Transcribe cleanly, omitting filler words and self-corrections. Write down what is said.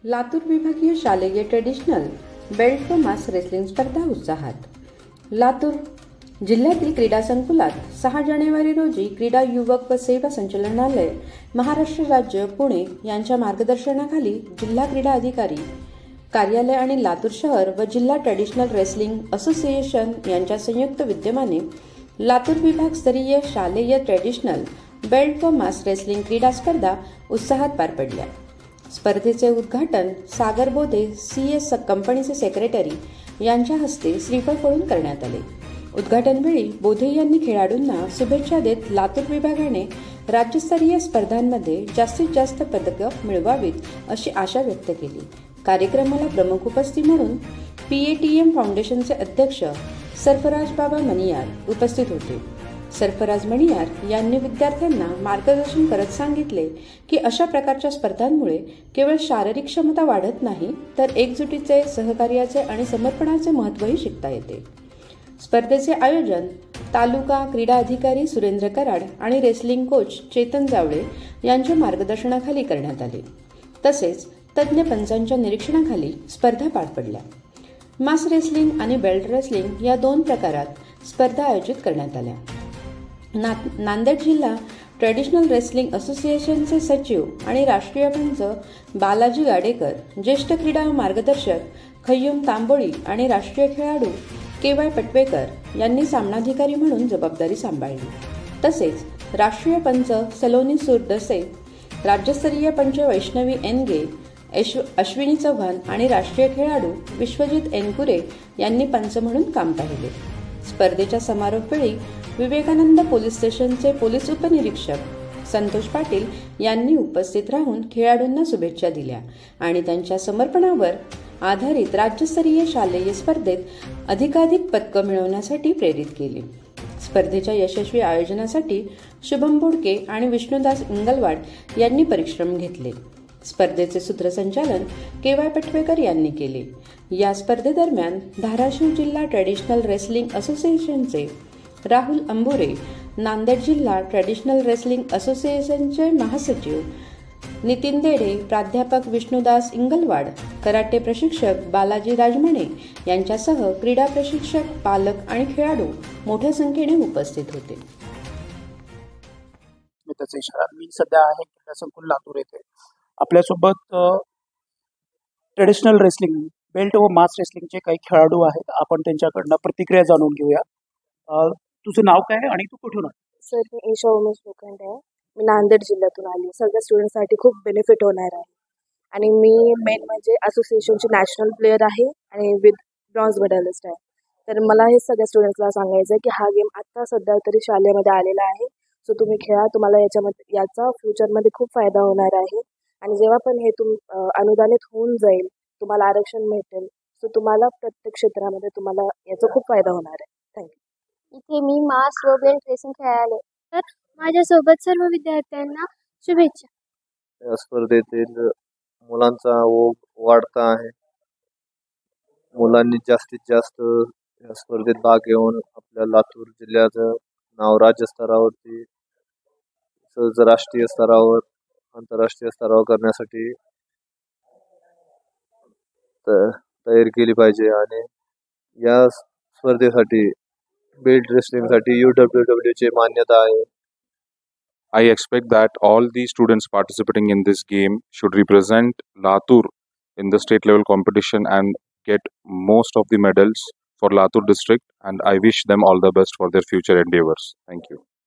लातूर विभागीय शालेय traditional belt व मास रेसलिंग स्पर्धा उत्साहात. लातूर जिल्ह्यातील क्रीडा संकुलात 6 जानेवारी रोजी क्रीडा युवक व सेवा संचालनालय महाराष्ट्र राज्य पुणे यांच्या मार्गदर्शनाखाली जिल्हा क्रीडा अधिकारी कार्यालय आणि लातूर शहर व जिल्हा ट्रेडिशनल रेसलिंग असोसिएशन यांच्या संयुक्त विद्यमाने लातूर विभाग स्तरीय शालेय ट्रेडिशनल बेल्ट व मास रेसलिंग क्रीडा स्पर्धा उत्साहात पार पडल्या. स्पर्धेचे उद्घाटन सागर बोधे CS कंपनीचे सेक्रेटरी यांच्या हस्ते श्रीफळ फोडून करण्यात आले. उद्घाटनवेळी बोधे यांनी खेळाडूंना शुभेच्छा देत लातूर विभागाने राज्यस्तरीय स्पर्धांमध्ये जास्तीत जास्त पदकं मिळवावीत अशी आशा व्यक्त केली. कार्यक्रमाला प्रमुख उपस्थिती म्हणून PATM फाउंडेशनचे अध्यक्ष सरफराज बाबा मणियार उपस्थित होते. सरफराज मणियार यांनी विद्यार्थ्यांना मार्गदर्शन करत सांगितले की अशा प्रकारच्या स्पर्धांमुळे केवळ शारीरिक क्षमता वाढत नाही तर एकजुटीचे, सहकार्याचे आणि समर्पणाचे महत्त्वही शिकता येते. स्पर्धेचे आयोजन तालुका क्रीडा अधिकारी सुरेंद्र कराड आणि रेसलिंग कोच चेतन जावळे यांच्या मार्गदर्शनाखाली करण्यात आले. तसेच तज्ज्ञ पंचांच्या निरीक्षणाखाली स्पर्धा पार पडल्या. मास रेसलिंग आणि बेल्ट रेसलिंग या 2 प्रकारात स्पर्धा आयोजित करण्यात आल्या. नांदेड जिल्हा ट्रेडिशनल रेसलिंग असोसिएशनचे सचिव आणि राष्ट्रीय पंच बालाजी गाडेकर, ज्येष्ठ क्रीडा मार्गदर्शक खय्युम तांबोळी आणि राष्ट्रीय खेळाडू KY पटवेकर यांनी सामनाधिकारी म्हणून जबाबदारी सांभाळली. तसेच राष्ट्रीय पंच सलोनी सुरदसे, राज्यस्तरीय पंच वैष्णवी एनगे, अश्विनी चव्हाण आणि राष्ट्रीय खेळाडू विश्वजित एनकुरे यांनी पंच म्हणून काम पाहिले. स्पर्धेच्या समारोपवेळी विवेकानंद पोलीस स्टेशनचे पोलीस उपनिरीक्षक संतोष पाटील यांनी उपस्थित राहून खेळाडूंना शुभेच्छा दिल्या आणि त्यांच्या समर्पणावर आधारित राज्यस्तरीय शालेय स्पर्धेत अधिकाधिक पदकं मिळवण्यासाठी प्रेरित केले. स्पर्धेच्या यशस्वी आयोजनासाठी शुभम बोडके आणि विष्णुदास इंगलवाड यांनी परिश्रम घेतले. स्पर्धेचे सूत्रसंचालन KY पटवेकर यांनी केले. या स्पर्धेदरम्यान धाराशिव जिल्हा ट्रेडिशनल रेसलिंग असोसिएशनचे राहुल अंबुरे, नांदेड जिल्हा ट्रेडिशनल रेसलिंग असोसिएशनचे महासचिव नितीन देडे, प्राध्यापक विष्णुदास इंगलवाड, कराटे प्रशिक्षक बालाजी राजमणे यांच्यासह क्रीडा प्रशिक्षक, पालक आणि खेळाडू मोठ्या संख्येने उपस्थित होते. मी सध्या आहे क्रीडा संकुल लातूर येथे. आपल्यासोबत ट्रेडिशनल रेसलिंग बेल्ट व मास रेसलिंगचे काही खेळाडू आहेत. आपण त्यांच्याकडनं प्रतिक्रिया जाणून घेऊया. तुझं नाव काय आणि तू कुठून आहे? सर, मी ईशा उमेश लोखंडे आहे. मी नांदेड जिल्ह्यातून आली. सगळ्या स्टुडंटसाठी खूप बेनिफिट होणार आहे आणि मी मेन म्हणजे असोसिएशनची नॅशनल प्लेयर आहे आणि विथ ब्रॉन्झ मेडलिस्ट आहे. तर मला हे सगळ्या स्टुडंट्सला सांगायचं आहे की हा गेम आत्ता सध्या तरी शाळेमध्ये आलेला आहे. सो तुम्ही खेळा, तुम्हाला याचा फ्युचरमध्ये खूप फायदा होणार आहे आणि जेव्हा पण हे अनुदानित होऊन जाईल, तुम्हाला आरक्षण भेटेल, सो तुम्हाला प्रत्येक क्षेत्रामध्ये तुम्हाला याचा खूप फायदा होणार आहे. थँक्यू. इथे मी मास व बेल्ट रेसिंग खेळाले, तर माझ्यासोबत सर्व विद्यार्थ्यांना शुभेच्छा. या स्पर्धेतील मुलांचा ओघ वाढता आहे. मुलांनी जास्तीत जास्त या स्पर्धेत भाग घेऊन आपल्या लातूर जिल्ह्याचं नाव राज्यस्तरावरती सहज राष्ट्रीय स्तरावर, आंतरराष्ट्रीय स्तरावर करण्यासाठी तयारी केली पाहिजे आणि या स्पर्धेसाठी बेल्ट रेसलिंगसाठी UWW ची मान्यता आहे. I expect that all the students participating in this game should represent Latur in the state level competition and get most of the medals for Latur district, and I wish them all the best for their future endeavors. Thank you.